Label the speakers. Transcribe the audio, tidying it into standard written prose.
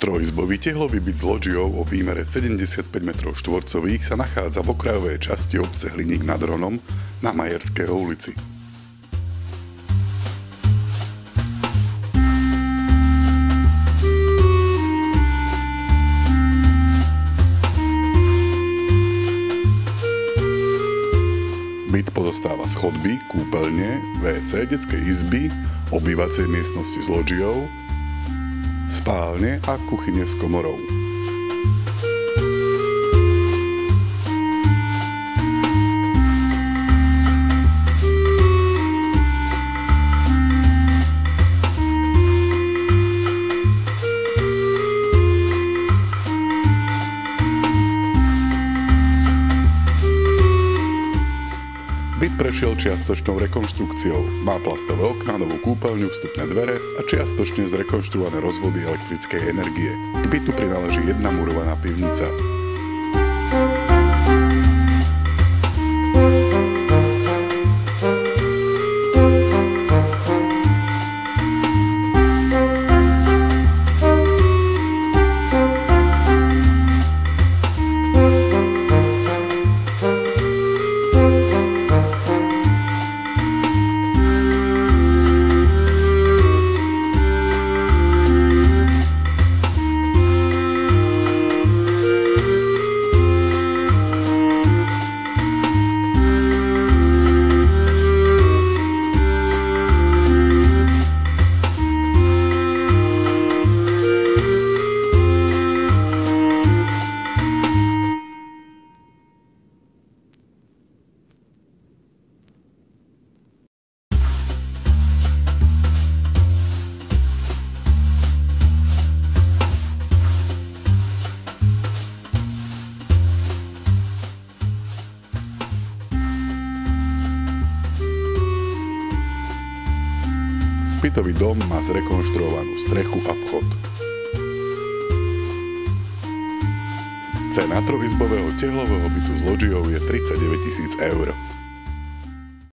Speaker 1: Trojizbový tehlový byt s lóžiou o výmere 75 m2 sa nachádza v okrajovej časti obce Hliník nad Hronom na Majerskej ulici. Byt pozostáva z chodby, kúpeľne, WC, detskej izby, obývacej miestnosti s lóžiou, spálne a kuchyne s komorou. Byt prešiel čiastočnou rekonštrukciou. Má plastové okná, novú kúpeľňu, vstupné dvere a čiastočne zrekonštruované rozvody elektrickej energie. K bytu prináleží jedna murovaná pivnica. Bytový dom má zrekonštruovanú strechu a vchod. Cena trojizbového tehlového bytu s lóžiou je 39 000 eur.